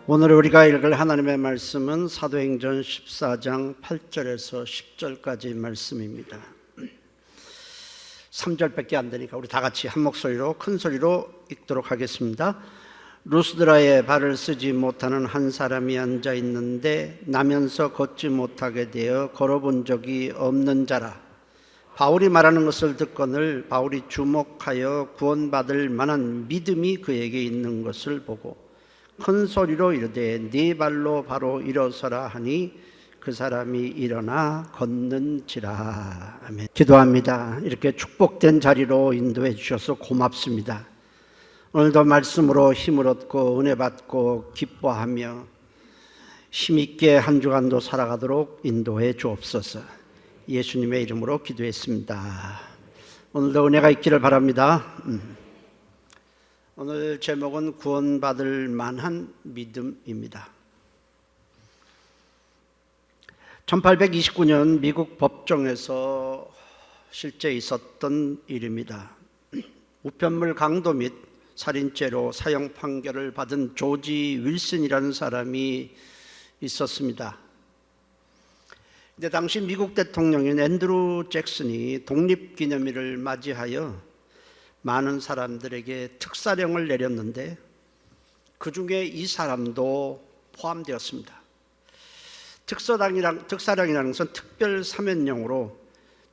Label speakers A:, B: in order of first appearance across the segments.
A: 오늘 우리가 읽을 하나님의 말씀은 사도행전 14장 8절에서 10절까지 말씀입니다. 3절밖에 안 되니까 우리 다 같이 한 목소리로 큰 소리로 읽도록 하겠습니다. 루스드라에 발을 쓰지 못하는 한 사람이 앉아 있는데 나면서 걷지 못하게 되어 걸어본 적이 없는 자라. 바울이 말하는 것을 듣거늘 바울이 주목하여 구원받을 만한 믿음이 그에게 있는 것을 보고 큰 소리로 이르되 네 발로 바로 일어서라 하니 그 사람이 일어나 걷는지라. 아멘. 기도합니다. 이렇게 축복된 자리로 인도해 주셔서 고맙습니다. 오늘도 말씀으로 힘을 얻고 은혜 받고 기뻐하며 힘있게 한 주간도 살아가도록 인도해 주옵소서. 예수님의 이름으로 기도했습니다. 오늘도 은혜가 있기를 바랍니다. 오늘 제목은 구원받을 만한 믿음입니다. 1829년 미국 법정에서 실제 있었던 일입니다. 우편물 강도 및 살인죄로 사형 판결을 받은 조지 윌슨이라는 사람이 있었습니다. 근데 당시 미국 대통령인 앤드루 잭슨이 독립기념일을 맞이하여 많은 사람들에게 특사령을 내렸는데 그 중에 이 사람도 포함되었습니다. 특사령이라는 것은 특별 사면령으로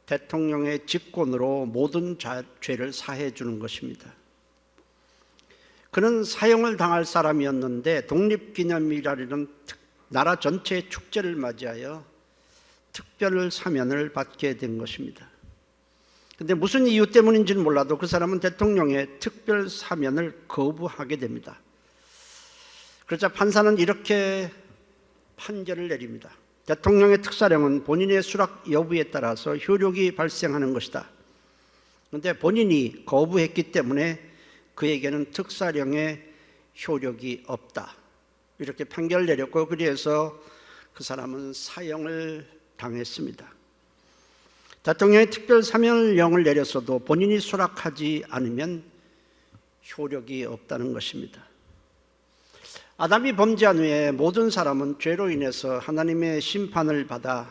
A: 대통령의 직권으로 모든 죄를 사해 주는 것입니다. 그는 사형을 당할 사람이었는데 독립기념일이라는 나라 전체의 축제를 맞이하여 특별 사면을 받게 된 것입니다. 그런데 무슨 이유 때문인지는 몰라도 그 사람은 대통령의 특별 사면을 거부하게 됩니다. 그러자 판사는 이렇게 판결을 내립니다. 대통령의 특사령은 본인의 수락 여부에 따라서 효력이 발생하는 것이다. 그런데 본인이 거부했기 때문에 그에게는 특사령의 효력이 없다. 이렇게 판결을 내렸고 그래서 그 사람은 사형을 당했습니다. 대통령이 특별 사면령을 내렸어도 본인이 수락하지 않으면 효력이 없다는 것입니다. 아담이 범죄한 후에 모든 사람은 죄로 인해서 하나님의 심판을 받아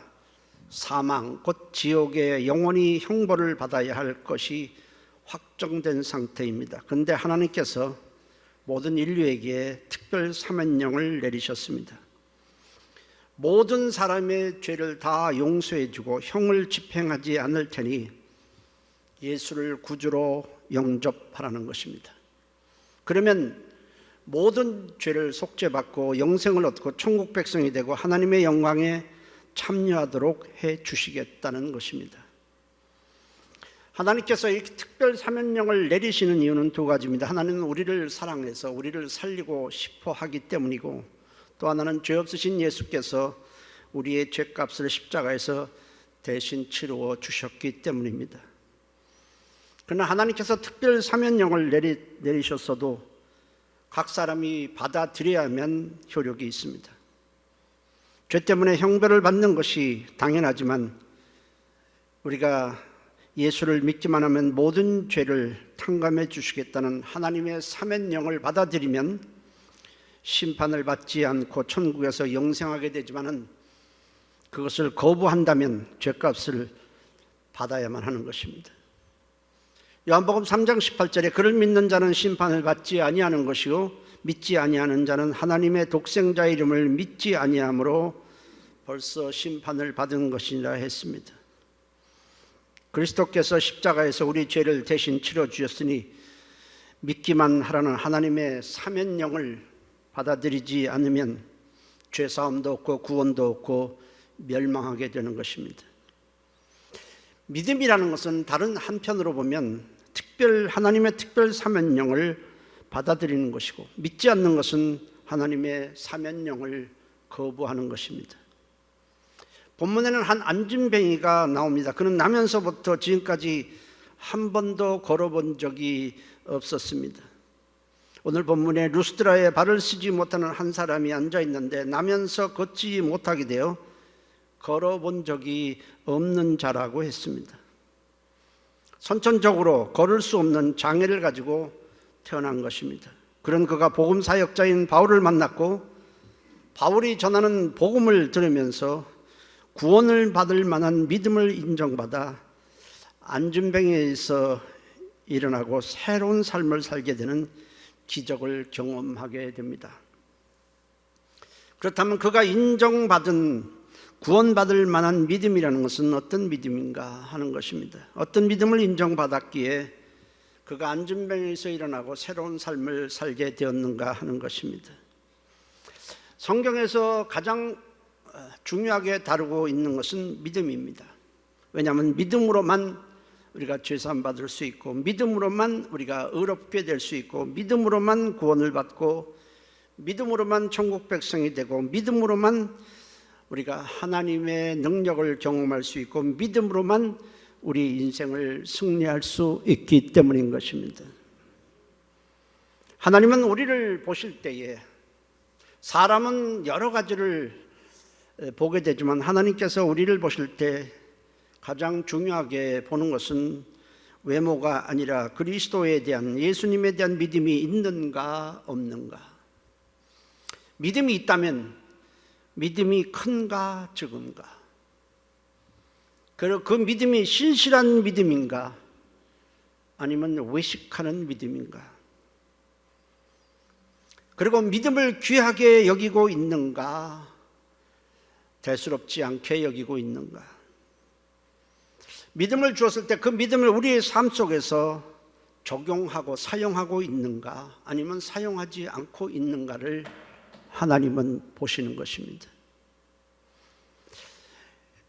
A: 사망, 곧 지옥에 영원히 형벌을 받아야 할 것이 확정된 상태입니다. 그런데 하나님께서 모든 인류에게 특별 사면령을 내리셨습니다. 모든 사람의 죄를 다 용서해 주고 형을 집행하지 않을 테니 예수를 구주로 영접하라는 것입니다. 그러면 모든 죄를 속죄받고 영생을 얻고 천국 백성이 되고 하나님의 영광에 참여하도록 해 주시겠다는 것입니다. 하나님께서 이렇게 특별 사면령을 내리시는 이유는 두 가지입니다. 하나는 우리를 사랑해서 우리를 살리고 싶어 하기 때문이고, 또 하나는 죄 없으신 예수께서 우리의 죄값을 십자가에서 대신 치루어 주셨기 때문입니다. 그러나 하나님께서 특별 사면령을 내리셨어도 각 사람이 받아들여야만 효력이 있습니다. 죄 때문에 형벌을 받는 것이 당연하지만 우리가 예수를 믿기만 하면 모든 죄를 탕감해 주시겠다는 하나님의 사면령을 받아들이면 심판을 받지 않고 천국에서 영생하게 되지만은 그것을 거부한다면 죄값을 받아야만 하는 것입니다. 요한복음 3장 18절에 그를 믿는 자는 심판을 받지 아니하는 것이요 믿지 아니하는 자는 하나님의 독생자의 이름을 믿지 아니함으로 벌써 심판을 받은 것이라 했습니다. 그리스도께서 십자가에서 우리 죄를 대신 치러 주셨으니 믿기만 하라는 하나님의 사면령을 받아들이지 않으면 죄사함도 없고 구원도 없고 멸망하게 되는 것입니다. 믿음이라는 것은 다른 한편으로 보면 하나님의 특별 사면령을 받아들이는 것이고, 믿지 않는 것은 하나님의 사면령을 거부하는 것입니다. 본문에는 한 안진뱅이가 나옵니다. 그는 나면서부터 지금까지 한 번도 걸어본 적이 없었습니다. 오늘 본문에 루스드라에 발을 쓰지 못하는 한 사람이 앉아 있는데 나면서 걷지 못하게 되어 걸어본 적이 없는 자라고 했습니다. 선천적으로 걸을 수 없는 장애를 가지고 태어난 것입니다. 그런 그가 복음 사역자인 바울을 만났고 바울이 전하는 복음을 들으면서 구원을 받을 만한 믿음을 인정받아 안진뱅이에서 일어나고 새로운 삶을 살게 되는 기적을 경험하게 됩니다. 그렇다면 그가 인정받은 구원받을 만한 믿음이라는 것은 어떤 믿음인가 하는 것입니다. 어떤 믿음을 인정받았기에 그가 안진뱅이에서 일어나고 새로운 삶을 살게 되었는가 하는 것입니다. 성경에서 가장 중요하게 다루고 있는 것은 믿음입니다. 왜냐하면 믿음으로만 우리가 죄사함 받을 수 있고, 믿음으로만 우리가 의롭게 될 수 있고, 믿음으로만 구원을 받고, 믿음으로만 천국 백성이 되고, 믿음으로만 우리가 하나님의 능력을 경험할 수 있고, 믿음으로만 우리 인생을 승리할 수 있기 때문인 것입니다. 하나님은 우리를 보실 때에 사람은 여러 가지를 보게 되지만 하나님께서 우리를 보실 때 가장 중요하게 보는 것은 외모가 아니라 그리스도에 대한, 예수님에 대한 믿음이 있는가 없는가. 믿음이 있다면 믿음이 큰가 적은가, 그리고 그 믿음이 신실한 믿음인가 아니면 외식하는 믿음인가, 그리고 믿음을 귀하게 여기고 있는가 대수롭지 않게 여기고 있는가. 믿음을 주었을 때 그 믿음을 우리의 삶 속에서 적용하고 사용하고 있는가 아니면 사용하지 않고 있는가를 하나님은 보시는 것입니다.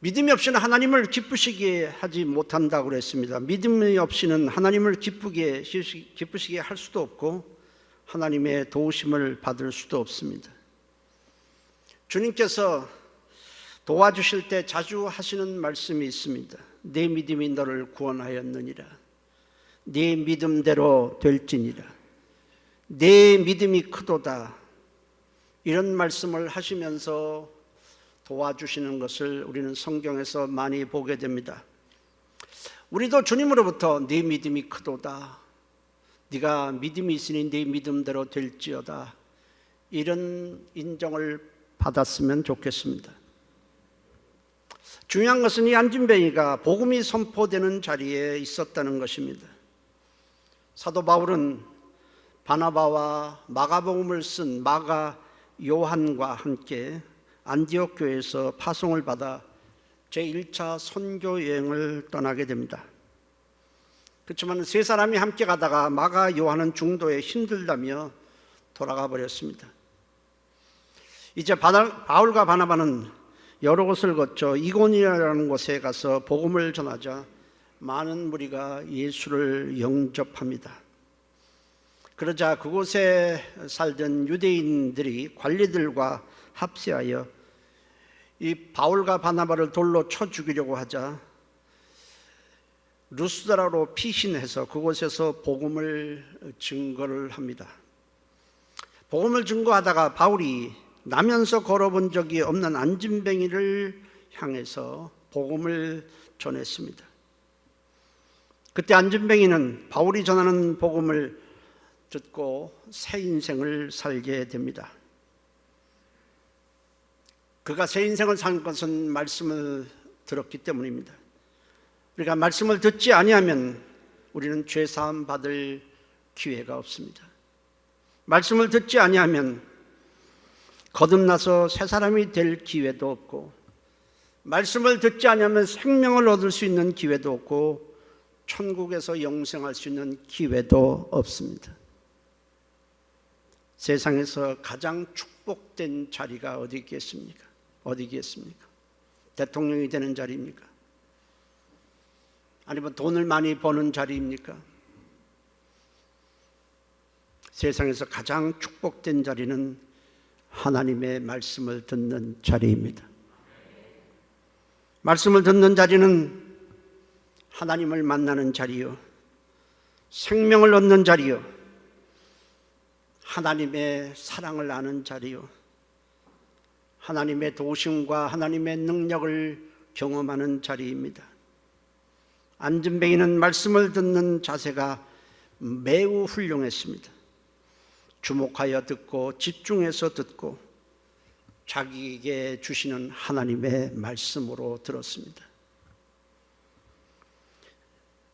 A: 믿음이 없이는 하나님을 기쁘시게 하지 못한다고 그랬습니다. 믿음이 없이는 하나님을 기쁘시게 할 수도 없고 하나님의 도우심을 받을 수도 없습니다. 주님께서 도와주실 때 자주 하시는 말씀이 있습니다. 내 믿음이 너를 구원하였느니라. 네 믿음대로 될지니라. 내 믿음이 크도다. 이런 말씀을 하시면서 도와주시는 것을 우리는 성경에서 많이 보게 됩니다. 우리도 주님으로부터 네 믿음이 크도다, 네가 믿음이 있으니 네 믿음대로 될지어다, 이런 인정을 받았으면 좋겠습니다. 중요한 것은 이 안진뱅이가 복음이 선포되는 자리에 있었다는 것입니다. 사도 바울은 바나바와 마가복음을 쓴 마가 요한과 함께 안디옥 교회에서 파송을 받아 제1차 선교 여행을 떠나게 됩니다. 그렇지만 세 사람이 함께 가다가 마가 요한은 중도에 힘들다며 돌아가 버렸습니다. 이제 바울과 바나바는 여러 곳을 거쳐 이고니아라는 곳에 가서 복음을 전하자 많은 무리가 예수를 영접합니다. 그러자 그곳에 살던 유대인들이 관리들과 합세하여 이 바울과 바나바를 돌로 쳐 죽이려고 하자 루스드라로 피신해서 그곳에서 복음을 증거를 합니다. 복음을 증거하다가 바울이 나면서 걸어본 적이 없는 안진뱅이를 향해서 복음을 전했습니다. 그때 안진뱅이는 바울이 전하는 복음을 듣고 새 인생을 살게 됩니다. 그가 새 인생을 산 것은 말씀을 들었기 때문입니다. 우리가 말씀을 듣지 아니하면 우리는 죄사함 받을 기회가 없습니다. 말씀을 듣지 아니하면 거듭나서 새 사람이 될 기회도 없고, 말씀을 듣지 아니하면 생명을 얻을 수 있는 기회도 없고, 천국에서 영생할 수 있는 기회도 없습니다. 세상에서 가장 축복된 자리가 어디 있겠습니까? 대통령이 되는 자리입니까? 아니면 돈을 많이 버는 자리입니까? 세상에서 가장 축복된 자리는 하나님의 말씀을 듣는 자리입니다. 말씀을 듣는 자리는 하나님을 만나는 자리요, 생명을 얻는 자리요, 하나님의 사랑을 아는 자리요, 하나님의 도우심과 하나님의 능력을 경험하는 자리입니다. 안진뱅이는 말씀을 듣는 자세가 매우 훌륭했습니다. 주목하여 듣고 집중해서 듣고 자기에게 주시는 하나님의 말씀으로 들었습니다.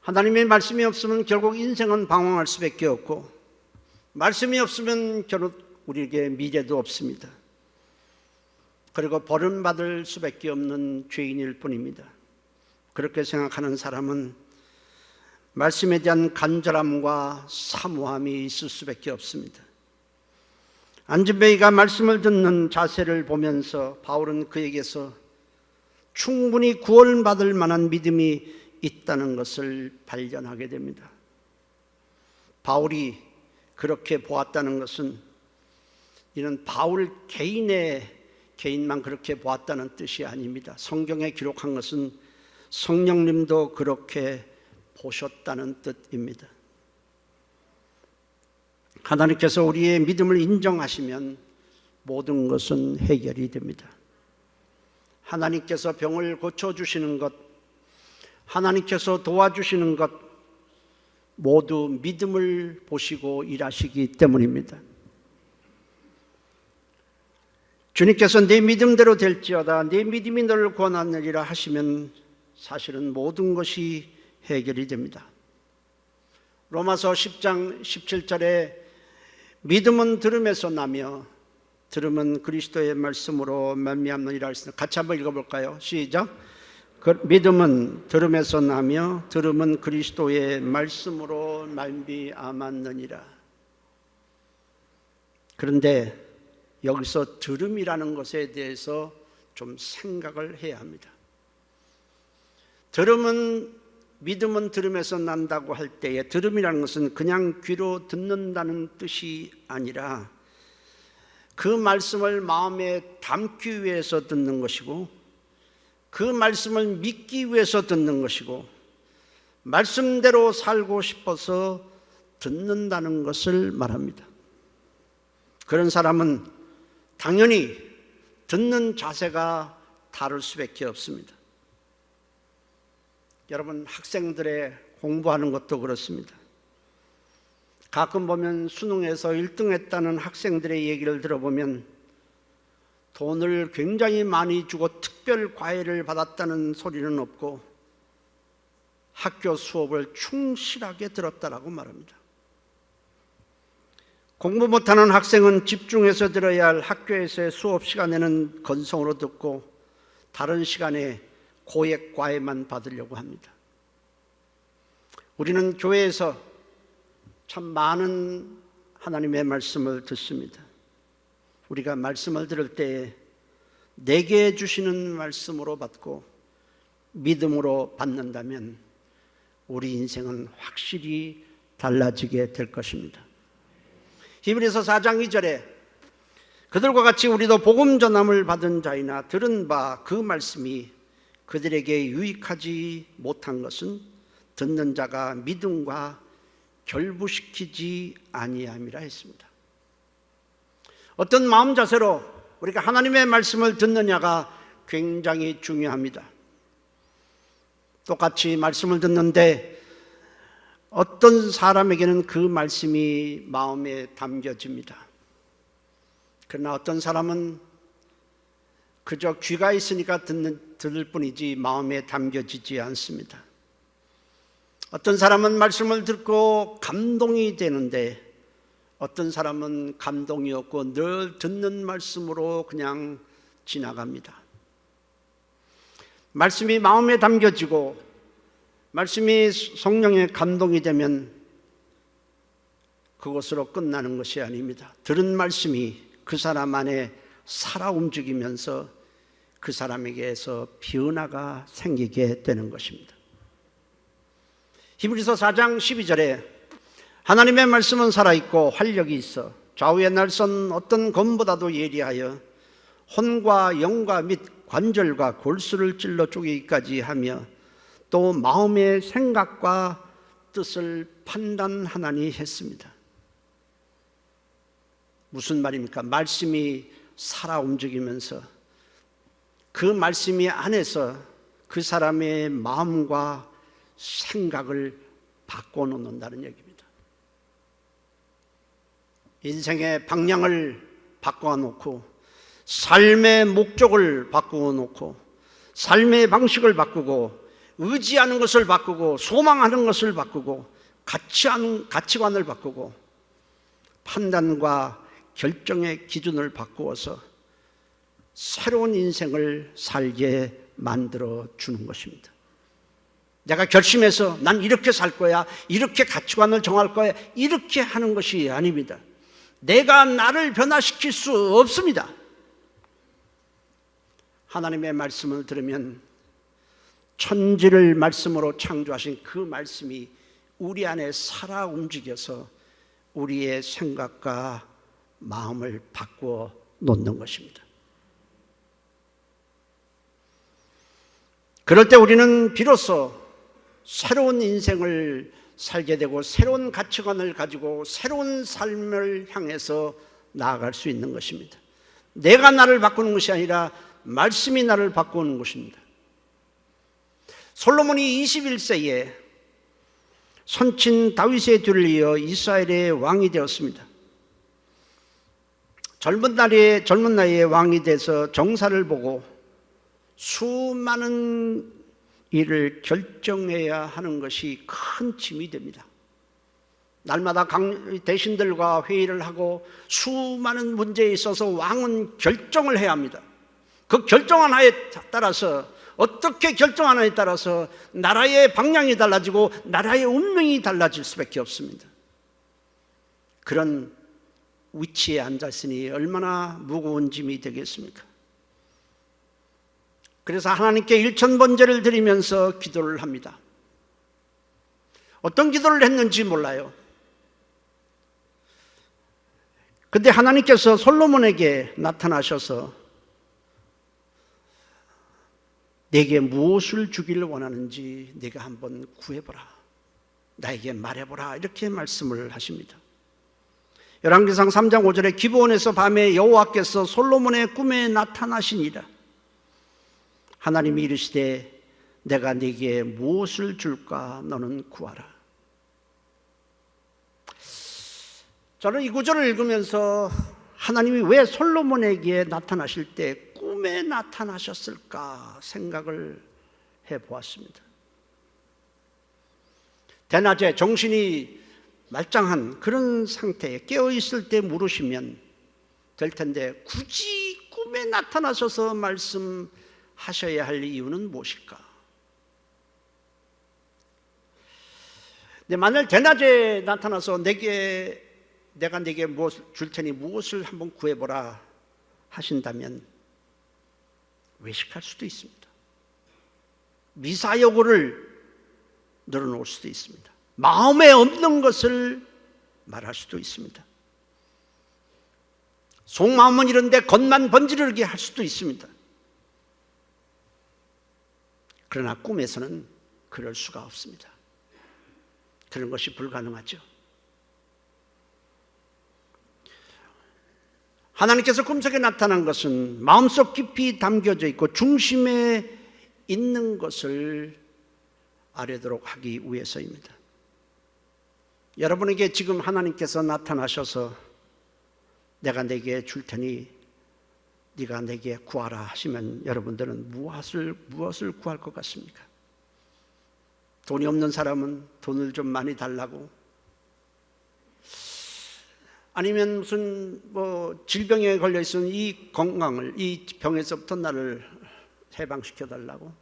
A: 하나님의 말씀이 없으면 결국 인생은 방황할 수밖에 없고, 말씀이 없으면 결국 우리에게 미래도 없습니다. 그리고 버림받을 수밖에 없는 죄인일 뿐입니다. 그렇게 생각하는 사람은 말씀에 대한 간절함과 사모함이 있을 수밖에 없습니다. 안진뱅이가 말씀을 듣는 자세를 보면서 바울은 그에게서 충분히 구원받을 만한 믿음이 있다는 것을 발견하게 됩니다. 바울이 그렇게 보았다는 것은 이는 바울 개인만 그렇게 보았다는 뜻이 아닙니다. 성경에 기록한 것은 성령님도 그렇게 보셨다는 뜻입니다. 하나님께서 우리의 믿음을 인정하시면 모든 것은 해결이 됩니다. 하나님께서 병을 고쳐주시는 것, 하나님께서 도와주시는 것 모두 믿음을 보시고 일하시기 때문입니다. 주님께서 내 믿음대로 될지어다, 내 믿음이 너를 구원하느니라 하시면 사실은 모든 것이 해결이 됩니다. 로마서 10장 17절에 믿음은 들음에서 나며 들음은 그리스도의 말씀으로 말미암느니라 했습니다. 같이 한번 읽어볼까요? 시작. 믿음은 들음에서 나며 들음은 그리스도의 말씀으로 말미암았느니라. 그런데 여기서 들음이라는 것에 대해서 좀 생각을 해야 합니다. 믿음은 들음에서 난다고 할 때에 들음이라는 것은 그냥 귀로 듣는다는 뜻이 아니라 그 말씀을 마음에 담기 위해서 듣는 것이고, 그 말씀을 믿기 위해서 듣는 것이고, 말씀대로 살고 싶어서 듣는다는 것을 말합니다. 그런 사람은 당연히 듣는 자세가 다를 수밖에 없습니다. 여러분, 학생들의 공부하는 것도 그렇습니다. 가끔 보면 수능에서 1등 했다는 학생들의 얘기를 들어보면 돈을 굉장히 많이 주고 특별 과외를 받았다는 소리는 없고 학교 수업을 충실하게 들었다라고 말합니다. 공부 못하는 학생은 집중해서 들어야 할 학교에서의 수업 시간에는 건성으로 듣고 다른 시간에 고액 과외만 받으려고 합니다. 우리는 교회에서 참 많은 하나님의 말씀을 듣습니다. 우리가 말씀을 들을 때에 내게 주시는 말씀으로 받고 믿음으로 받는다면 우리 인생은 확실히 달라지게 될 것입니다. 히브리서 4장 2절에 그들과 같이 우리도 복음 전함을 받은 자이나 들은 바 그 말씀이 그들에게 유익하지 못한 것은 듣는 자가 믿음과 결부시키지 아니함이라 했습니다. 어떤 마음 자세로 우리가 하나님의 말씀을 듣느냐가 굉장히 중요합니다. 똑같이 말씀을 듣는데 어떤 사람에게는 그 말씀이 마음에 담겨집니다. 그러나 어떤 사람은 그저 귀가 있으니까 들을 뿐이지 마음에 담겨지지 않습니다. 어떤 사람은 말씀을 듣고 감동이 되는데 어떤 사람은 감동이 없고 늘 듣는 말씀으로 그냥 지나갑니다. 말씀이 마음에 담겨지고 말씀이 성령의 감동이 되면 그것으로 끝나는 것이 아닙니다. 들은 말씀이 그 사람 안에 살아 움직이면서 그 사람에게서 변화가 생기게 되는 것입니다. 히브리서 4장 12절에 하나님의 말씀은 살아있고 활력이 있어 좌우의 날선 어떤 검보다도 예리하여 혼과 영과 및 관절과 골수를 찔러 쪼개기까지 하며 또 마음의 생각과 뜻을 판단하나니 했습니다. 무슨 말입니까? 말씀이 살아 움직이면서 그 말씀이 안에서 그 사람의 마음과 생각을 바꿔놓는다는 얘기입니다. 인생의 방향을 바꿔놓고 삶의 목적을 바꾸어 놓고 삶의 방식을 바꾸고 의지하는 것을 바꾸고 소망하는 것을 바꾸고 가치관을 바꾸고 판단과 결정의 기준을 바꾸어서 새로운 인생을 살게 만들어 주는 것입니다. 내가 결심해서 난 이렇게 살 거야, 이렇게 가치관을 정할 거야, 이렇게 하는 것이 아닙니다. 내가 나를 변화시킬 수 없습니다. 하나님의 말씀을 들으면 천지를 말씀으로 창조하신 그 말씀이 우리 안에 살아 움직여서 우리의 생각과 마음을 바꾸어 놓는 것입니다. 그럴 때 우리는 비로소 새로운 인생을 살게 되고 새로운 가치관을 가지고 새로운 삶을 향해서 나아갈 수 있는 것입니다. 내가 나를 바꾸는 것이 아니라 말씀이 나를 바꾸는 것입니다. 솔로몬이 21세에 선친 다윗의 뒤를 이어 이스라엘의 왕이 되었습니다. 젊은 나이에 왕이 돼서 정사를 보고 수많은 일을 결정해야 하는 것이 큰 짐이 됩니다. 날마다 대신들과 회의를 하고 수많은 문제에 있어서 왕은 결정을 해야 합니다. 그 결정하나에 따라서 어떻게 결정하느냐에 따라서 나라의 방향이 달라지고 나라의 운명이 달라질 수밖에 없습니다. 그런 위치에 앉았으니 얼마나 무거운 짐이 되겠습니까? 그래서 하나님께 일천번제를 드리면서 기도를 합니다. 어떤 기도를 했는지 몰라요. 근데 하나님께서 솔로몬에게 나타나셔서 내게 무엇을 주기를 원하는지 네가 한번 구해보라, 나에게 말해보라, 이렇게 말씀을 하십니다. 열왕기상 3장 5절에 기브온에서 밤에 여호와께서 솔로몬의 꿈에 나타나시니라. 하나님이 이르시되 내가 네게 무엇을 줄까 너는 구하라. 저는 이 구절을 읽으면서 하나님이 왜 솔로몬에게 나타나실 때 꿈에 나타나셨을까 생각을 해보았습니다. 대낮에 정신이 말짱한 그런 상태에 깨어있을 때 물으시면 될 텐데 굳이 꿈에 나타나셔서 말씀하셔야 할 이유는 무엇일까? 근데 만일 대낮에 나타나서 내가 네게 무엇을 줄 테니 무엇을 한번 구해보라 하신다면 외식할 수도 있습니다. 미사여구를 늘어놓을 수도 있습니다. 마음에 없는 것을 말할 수도 있습니다. 속마음은 이런데 겉만 번지르게 할 수도 있습니다. 그러나 꿈에서는 그럴 수가 없습니다. 그런 것이 불가능하죠. 하나님께서 꿈속에 나타난 것은 마음속 깊이 담겨져 있고 중심에 있는 것을 알도록 하기 위해서입니다. 여러분에게 지금 하나님께서 나타나셔서 내가 네게 줄 테니 네가 내게 구하라 하시면 여러분들은 무엇을 구할 것 같습니까? 돈이 없는 사람은 돈을 좀 많이 달라고, 아니면 무슨 질병에 걸려 있으면 이 병에서부터 나를 해방시켜 달라고,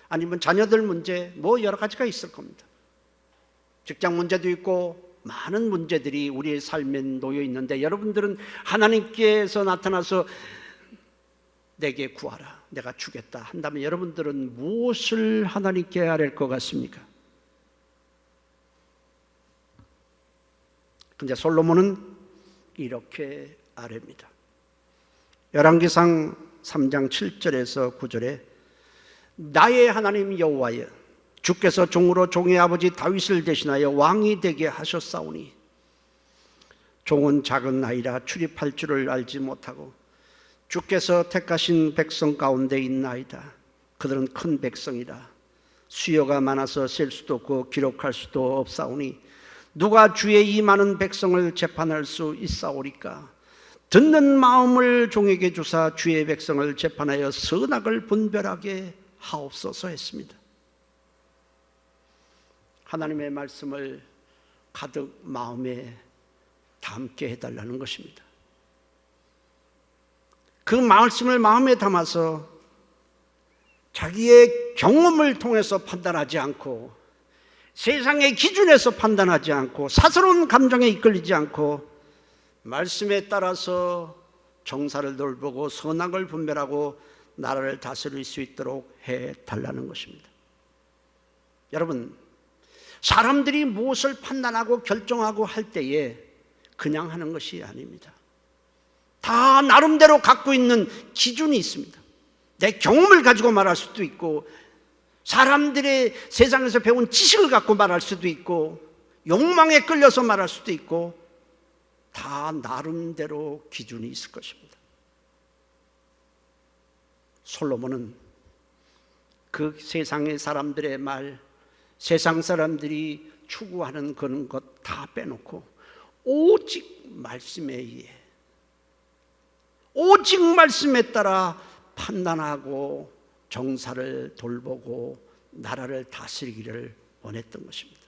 A: 아니면 자녀들 문제, 여러 가지가 있을 겁니다. 직장 문제도 있고 많은 문제들이 우리의 삶에 놓여 있는데 여러분들은 하나님께서 나타나서 내게 구하라, 내가 주겠다 한다면 여러분들은 무엇을 하나님께 아뢰일 것 같습니까? 근데 솔로몬은 이렇게 아뢰입니다. 열왕기상 3장 7절에서 9절에 나의 하나님 여호와여, 주께서 종으로 종의 아버지 다윗을 대신하여 왕이 되게 하셨사오니 종은 작은 아이라 출입할 줄을 알지 못하고 주께서 택하신 백성 가운데 있나이다. 그들은 큰 백성이라 수요가 많아서 셀 수도 없고 기록할 수도 없사오니 누가 주의 이 많은 백성을 재판할 수 있사오리까? 듣는 마음을 종에게 주사 주의 백성을 재판하여 선악을 분별하게 하옵소서 했습니다. 하나님의 말씀을 가득 마음에 담게 해달라는 것입니다. 그 말씀을 마음에 담아서 자기의 경험을 통해서 판단하지 않고, 세상의 기준에서 판단하지 않고, 사스러운 감정에 이끌리지 않고 말씀에 따라서 정사를 돌보고 선악을 분별하고 나라를 다스릴 수 있도록 해달라는 것입니다. 여러분, 사람들이 무엇을 판단하고 결정하고 할 때에 그냥 하는 것이 아닙니다. 다 나름대로 갖고 있는 기준이 있습니다. 내 경험을 가지고 말할 수도 있고, 사람들의 세상에서 배운 지식을 갖고 말할 수도 있고, 욕망에 끌려서 말할 수도 있고, 다 나름대로 기준이 있을 것입니다. 솔로몬은 그 세상의 사람들의 말, 세상 사람들이 추구하는 그런 것 다 빼놓고 오직 말씀에 의해, 오직 말씀에 따라 판단하고 정사를 돌보고 나라를 다스리기를 원했던 것입니다.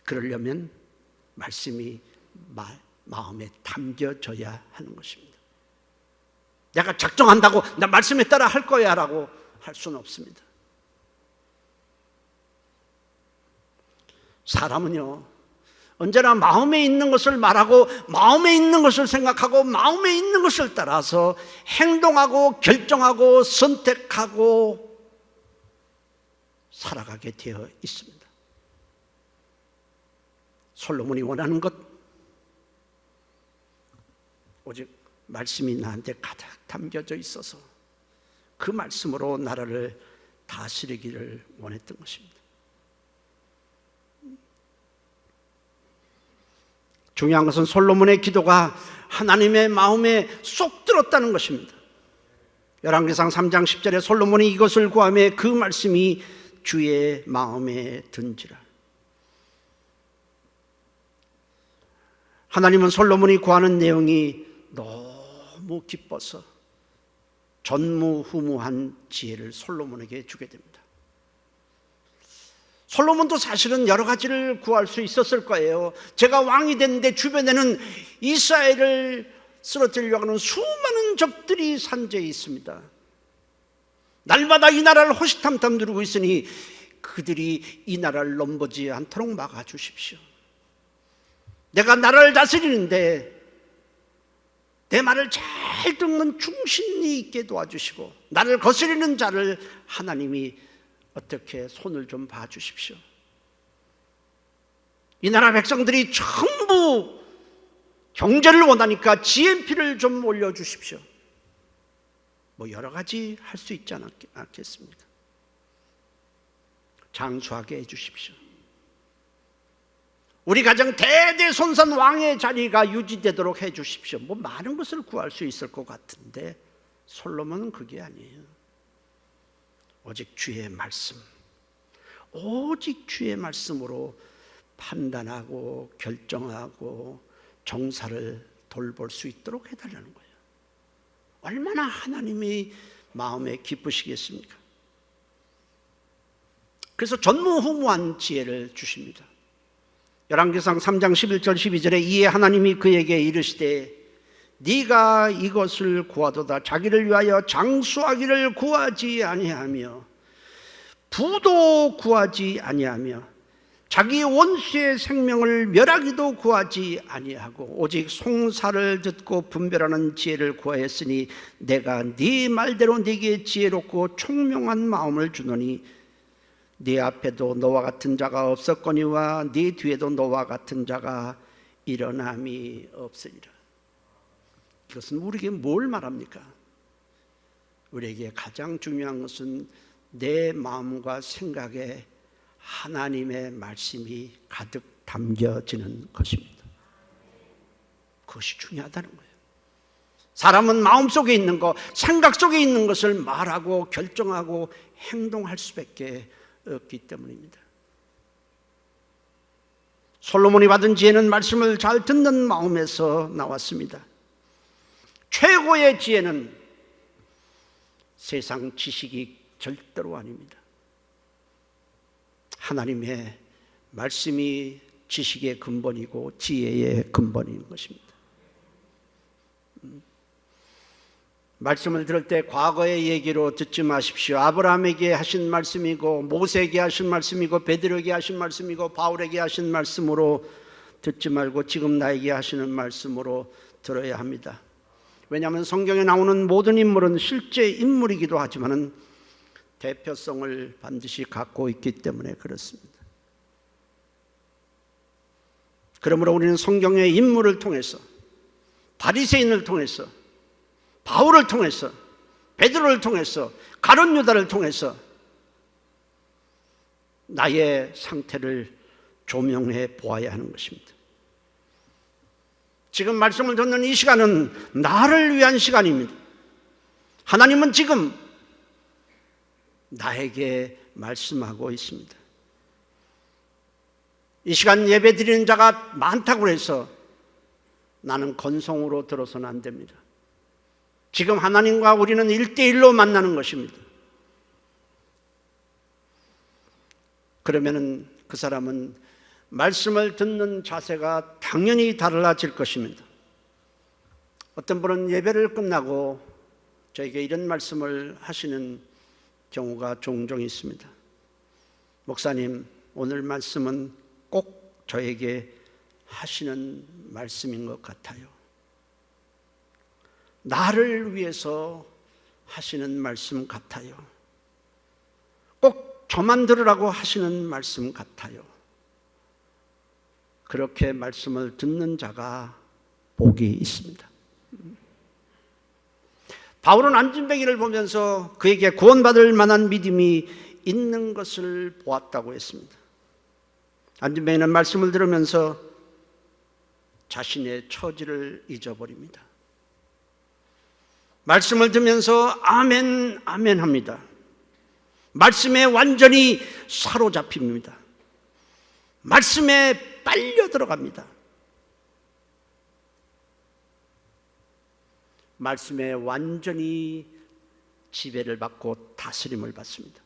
A: 그러려면 말씀이 마음에 담겨져야 하는 것입니다. 내가 작정한다고 나 말씀에 따라 할 거야 라고 할 수는 없습니다. 사람은요, 언제나 마음에 있는 것을 말하고 마음에 있는 것을 생각하고 마음에 있는 것을 따라서 행동하고 결정하고 선택하고 살아가게 되어 있습니다. 솔로몬이 원하는 것, 오직 말씀이 나한테 가득 담겨져 있어서 그 말씀으로 나라를 다스리기를 원했던 것입니다. 중요한 것은 솔로몬의 기도가 하나님의 마음에 쏙 들었다는 것입니다. 열왕기상 3장 10절에 솔로몬이 이것을 구하며 그 말씀이 주의 마음에 든지라. 하나님은 솔로몬이 구하는 내용이 너무 기뻐서 전무후무한 지혜를 솔로몬에게 주게 됩니다. 솔로몬도 사실은 여러 가지를 구할 수 있었을 거예요. 제가 왕이 됐는데 주변에는 이스라엘을 쓰러뜨리려고 하는 수많은 적들이 산재해 있습니다. 날마다 이 나라를 호시탐탐 누르고 있으니 그들이 이 나라를 넘보지 않도록 막아주십시오. 내가 나라를 다스리는데 내 말을 잘 듣는 충신이 있게 도와주시고, 나를 거스리는 자를 하나님이 어떻게 손을 좀 봐주십시오. 이 나라 백성들이 전부 경제를 원하니까 GNP를 좀 올려주십시오. 뭐 여러 가지 할 수 있지 않겠습니까? 장수하게 해주십시오. 우리 가정 대대손손 왕의 자리가 유지되도록 해주십시오. 뭐 많은 것을 구할 수 있을 것 같은데 솔로몬은 그게 아니에요. 오직 주의 말씀, 오직 주의 말씀으로 판단하고 결정하고 정사를 돌볼 수 있도록 해달라는 거예요. 얼마나 하나님이 마음에 기쁘시겠습니까? 그래서 전무후무한 지혜를 주십니다. 열왕기상 3장 11절 12절에 이에 하나님이 그에게 이르시되 네가 이것을 구하도다. 자기를 위하여 장수하기를 구하지 아니하며 부도 구하지 아니하며 자기 원수의 생명을 멸하기도 구하지 아니하고 오직 송사를 듣고 분별하는 지혜를 구하였으니 내가 네 말대로 네게 지혜롭고 총명한 마음을 주노니 네 앞에도 너와 같은 자가 없었거니와 네 뒤에도 너와 같은 자가 일어남이 없으리라. 이것은 우리에게 뭘 말합니까? 우리에게 가장 중요한 것은 내 마음과 생각에 하나님의 말씀이 가득 담겨지는 것입니다. 그것이 중요하다는 거예요. 사람은 마음속에 있는 것, 생각 속에 있는 것을 말하고 결정하고 행동할 수밖에 없기 때문입니다. 솔로몬이 받은 지혜는 말씀을 잘 듣는 마음에서 나왔습니다. 최고의 지혜는 세상 지식이 절대로 아닙니다. 하나님의 말씀이 지식의 근본이고 지혜의 근본인 것입니다. 말씀을 들을 때 과거의 얘기로 듣지 마십시오. 아브라함에게 하신 말씀이고 모세에게 하신 말씀이고 베드로에게 하신 말씀이고 바울에게 하신 말씀으로 듣지 말고 지금 나에게 하시는 말씀으로 들어야 합니다. 왜냐하면 성경에 나오는 모든 인물은 실제 인물이기도 하지만 대표성을 반드시 갖고 있기 때문에 그렇습니다. 그러므로 우리는 성경의 인물을 통해서, 바리새인을 통해서, 바울을 통해서, 베드로를 통해서, 가룟 유다를 통해서 나의 상태를 조명해 보아야 하는 것입니다. 지금 말씀을 듣는 이 시간은 나를 위한 시간입니다. 하나님은 지금 나에게 말씀하고 있습니다. 이 시간 예배 드리는 자가 많다고 해서 나는 건성으로 들어서는 안 됩니다. 지금 하나님과 우리는 1대1로 만나는 것입니다. 그러면은 그 사람은 말씀을 듣는 자세가 당연히 달라질 것입니다. 어떤 분은 예배를 끝나고 저에게 이런 말씀을 하시는 경우가 종종 있습니다. 목사님, 오늘 말씀은 꼭 저에게 하시는 말씀인 것 같아요. 나를 위해서 하시는 말씀 같아요. 꼭 저만 들으라고 하시는 말씀 같아요. 그렇게 말씀을 듣는 자가 복이 있습니다. 바울은 안진뱅이를 보면서 그에게 구원받을 만한 믿음이 있는 것을 보았다고 했습니다. 안진뱅이는 말씀을 들으면서 자신의 처지를 잊어버립니다. 말씀을 들으면서 아멘, 아멘 합니다. 말씀에 완전히 사로잡힙니다. 말씀에 빨려 들어갑니다. 말씀에 완전히 지배를 받고 다스림을 받습니다.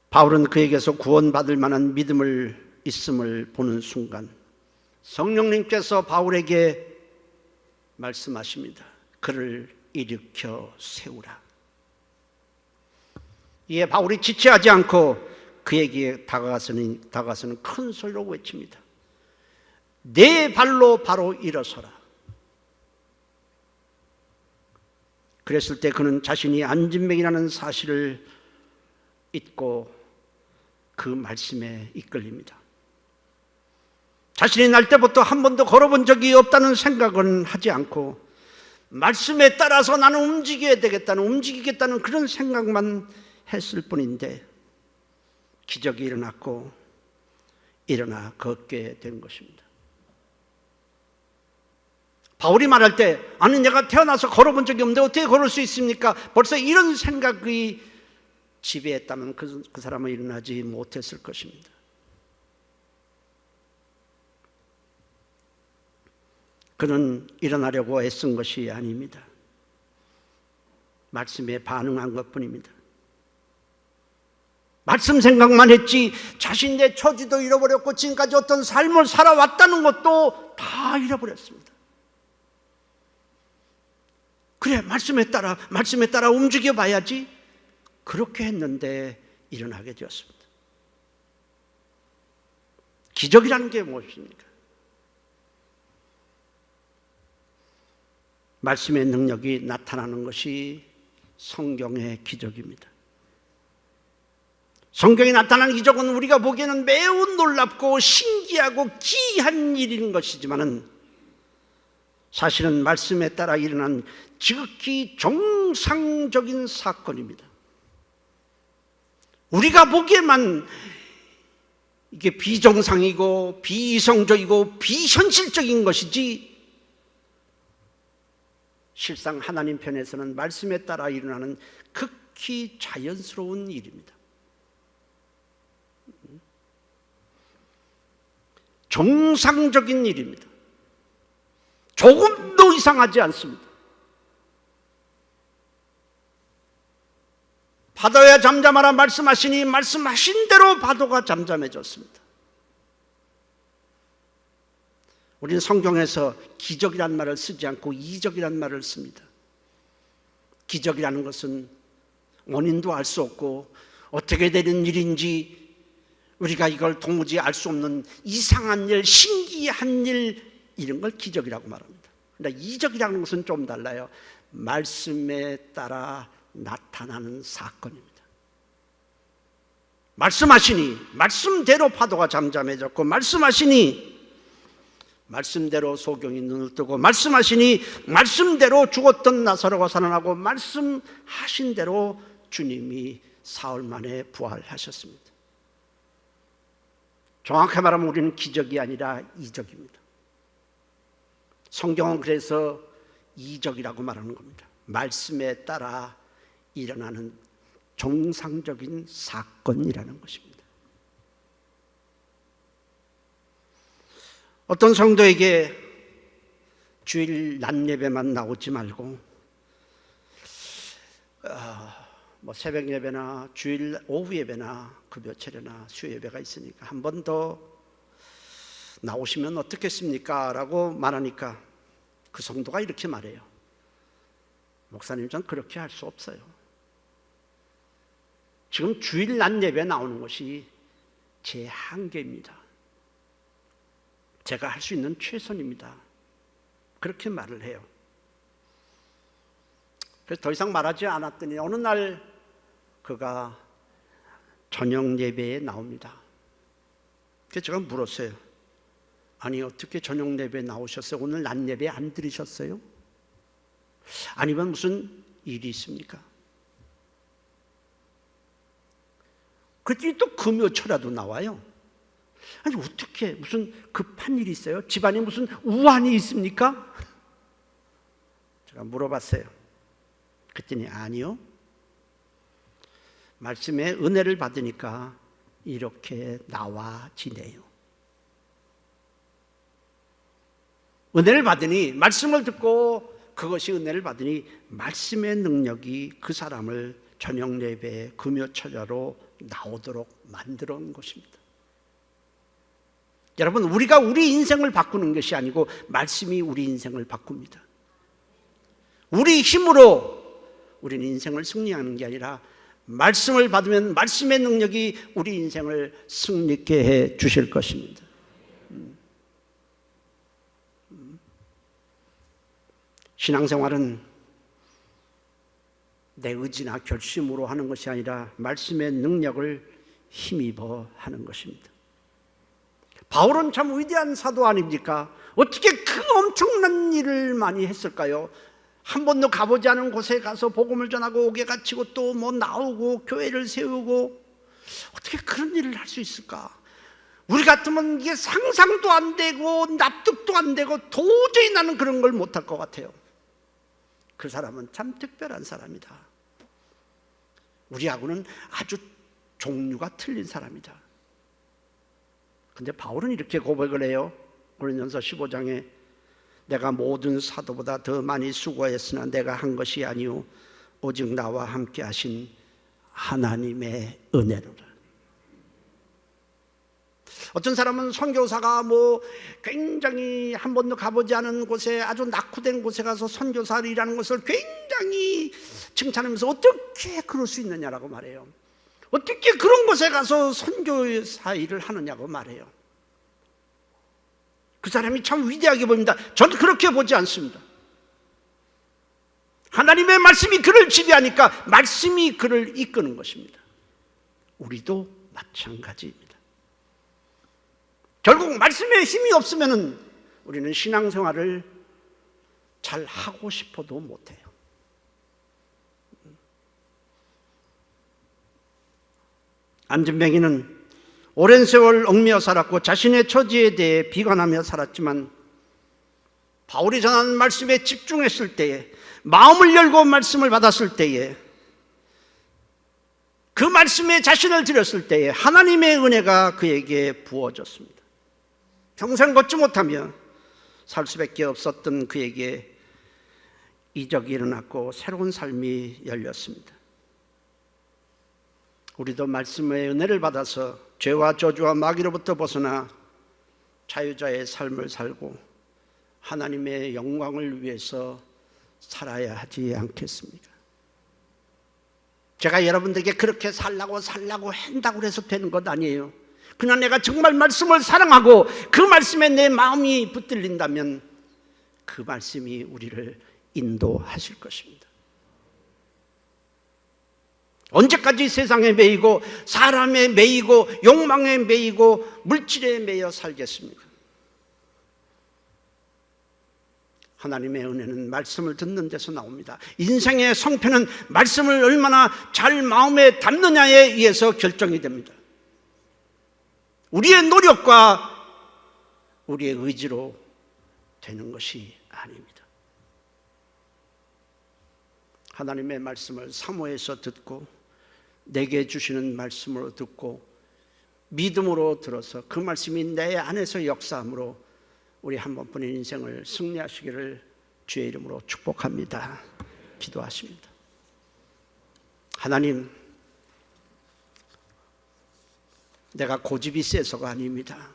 A: 바울은 그에게서 구원받을 만한 믿음을 있음을 보는 순간 성령님께서 바울에게 말씀하십니다. 그를 일으켜 세우라. 이에 바울이 지체하지 않고 그에게 다가가서는 큰 소리로 외칩니다. 내 발로 바로 일어서라. 그랬을 때 그는 자신이 안진뱅이라는 사실을 잊고 그 말씀에 이끌립니다. 자신이 날 때부터 한 번도 걸어본 적이 없다는 생각은 하지 않고 말씀에 따라서 나는 움직이겠다는 그런 생각만 했을 뿐인데 기적이 일어났고 일어나 걷게 된 것입니다. 바울이 말할 때 아니 내가 태어나서 걸어본 적이 없는데 어떻게 걸을 수 있습니까? 벌써 이런 생각이 지배했다면 그 사람은 일어나지 못했을 것입니다. 그는 일어나려고 애쓴 것이 아닙니다. 말씀에 반응한 것뿐입니다. 말씀 생각만 했지 자신의 처지도 잃어버렸고 지금까지 어떤 삶을 살아왔다는 것도 다 잃어버렸습니다. 그래, 말씀에 따라 움직여 봐야지. 그렇게 했는데 일어나게 되었습니다. 기적이라는 게 무엇입니까? 말씀의 능력이 나타나는 것이 성경의 기적입니다. 성경에 나타나는 기적은 우리가 보기에는 매우 놀랍고 신기하고 기이한 일인 것이지만은 사실은 말씀에 따라 일어난 지극히 정상적인 사건입니다. 우리가 보기에만 이게 비정상이고 비이성적이고 비현실적인 것이지 실상 하나님 편에서는 말씀에 따라 일어나는 극히 자연스러운 일입니다. 정상적인 일입니다. 조금도 이상하지 않습니다. 바다야 잠잠하라 말씀하시니 말씀하신 대로 바다가 잠잠해졌습니다. 우리는 성경에서 기적이란 말을 쓰지 않고 이적이란 말을 씁니다. 기적이라는 것은 원인도 알 수 없고 어떻게 되는 일인지 우리가 이걸 도무지 알 수 없는 이상한 일, 신기한 일, 이런 걸 기적이라고 말합니다. 그러나 이적이라는 것은 좀 달라요. 말씀에 따라 나타나는 사건입니다. 말씀하시니 말씀대로 파도가 잠잠해졌고, 말씀하시니 말씀대로 소경이 눈을 뜨고, 말씀하시니 말씀대로 죽었던 나사로가 살아나고, 말씀하신 대로 주님이 사흘 만에 부활하셨습니다. 정확히 말하면 우리는 기적이 아니라 이적입니다. 성경은 그래서 이적이라고 말하는 겁니다. 말씀에 따라 일어나는 정상적인 사건이라는 것입니다. 어떤 성도에게 주일 낮 예배만 나오지 말고 새벽 예배나 주일 오후 예배나 급여철이나 수 예배가 있으니까 한 번 더 나오시면 어떻겠습니까? 라고 말하니까 그 성도가 이렇게 말해요. 목사님, 전 그렇게 할 수 없어요. 지금 주일 낮 예배 나오는 것이 제 한계입니다. 제가 할 수 있는 최선입니다. 그렇게 말을 해요. 그래서 더 이상 말하지 않았더니 어느 날 그가 저녁 예배에 나옵니다. 그래서 제가 물었어요. 아니, 어떻게 저녁 예배에 나오셨어요? 오늘 낮 예배 안 드리셨어요? 아니면 무슨 일이 있습니까? 그랬더니 또 금요초라도 나와요. 아니, 어떻게 무슨 급한 일이 있어요? 집안에 무슨 우환이 있습니까? 제가 물어봤어요. 그랬더니 아니요, 말씀에 은혜를 받으니까 이렇게 나와 지내요. 은혜를 받으니, 말씀을 듣고 그것이 은혜를 받으니 말씀의 능력이 그 사람을 저녁 예배에 금요철야로 나오도록 만들어 온 것입니다. 여러분, 우리가 우리 인생을 바꾸는 것이 아니고 말씀이 우리 인생을 바꿉니다. 우리 힘으로 우리는 인생을 승리하는 게 아니라 말씀을 받으면 말씀의 능력이 우리 인생을 승리케 해 주실 것입니다. 신앙생활은 내 의지나 결심으로 하는 것이 아니라 말씀의 능력을 힘입어 하는 것입니다. 바울은 참 위대한 사도 아닙니까? 어떻게 그 엄청난 일을 많이 했을까요? 한 번도 가보지 않은 곳에 가서 복음을 전하고 옥에 갇히고 또 나오고 교회를 세우고, 어떻게 그런 일을 할 수 있을까? 우리 같으면 이게 상상도 안 되고 납득도 안 되고 도저히 나는 그런 걸 못할 것 같아요. 그 사람은 참 특별한 사람이다. 우리하고는 아주 종류가 틀린 사람이다. 근데 바울은 이렇게 고백을 해요. 고린도전서 15장에 내가 모든 사도보다 더 많이 수고했으나 내가 한 것이 아니오 오직 나와 함께 하신 하나님의 은혜로라. 어떤 사람은 선교사가 굉장히 한 번도 가보지 않은 곳에, 아주 낙후된 곳에 가서 선교사를 일하는 것을 굉장히 칭찬하면서 어떻게 그럴 수 있느냐라고 말해요. 어떻게 그런 곳에 가서 선교사 일을 하느냐고 말해요. 그 사람이 참 위대하게 보입니다. 저는 그렇게 보지 않습니다. 하나님의 말씀이 그를 지배하니까 말씀이 그를 이끄는 것입니다. 우리도 마찬가지입니다. 결국 말씀에 힘이 없으면 우리는 신앙생활을 잘 하고 싶어도 못해요. 안진뱅이는 오랜 세월 얽매여 살았고 자신의 처지에 대해 비관하며 살았지만 바울이 전하는 말씀에 집중했을 때에, 마음을 열고 말씀을 받았을 때에, 그 말씀에 자신을 드렸을 때에 하나님의 은혜가 그에게 부어졌습니다. 평생 걷지 못하며 살 수밖에 없었던 그에게 이적이 일어났고 새로운 삶이 열렸습니다. 우리도 말씀의 은혜를 받아서 죄와 저주와 마귀로부터 벗어나 자유자의 삶을 살고 하나님의 영광을 위해서 살아야 하지 않겠습니까? 제가 여러분들에게 그렇게 살라고 한다고 해서 되는 것 아니에요. 그냥 내가 정말 말씀을 사랑하고 그 말씀에 내 마음이 붙들린다면 그 말씀이 우리를 인도하실 것입니다. 언제까지 세상에 매이고 사람에 매이고 욕망에 매이고 물질에 매여 살겠습니까? 하나님의 은혜는 말씀을 듣는 데서 나옵니다. 인생의 성패는 말씀을 얼마나 잘 마음에 담느냐에 의해서 결정이 됩니다. 우리의 노력과 우리의 의지로 되는 것이 아닙니다. 하나님의 말씀을 사모해서 듣고 내게 주시는 말씀으로 듣고 믿음으로 들어서 그 말씀이 내 안에서 역사함으로 우리 한 번뿐인 인생을 승리하시기를 주의 이름으로 축복합니다. 기도하십니다. 하나님, 내가 고집이 세서가 아닙니다.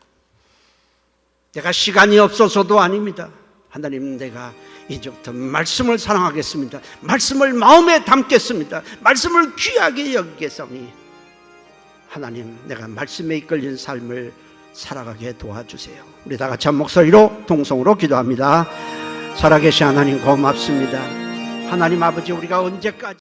A: 내가 시간이 없어서도 아닙니다. 하나님, 내가 이제부터 말씀을 사랑하겠습니다. 말씀을 마음에 담겠습니다. 말씀을 귀하게 여기겠사오니 하나님, 내가 말씀에 이끌린 삶을 살아가게 도와주세요. 우리 다 같이 한 목소리로 동성으로 기도합니다. 살아계신 하나님 고맙습니다. 하나님 아버지, 우리가 언제까지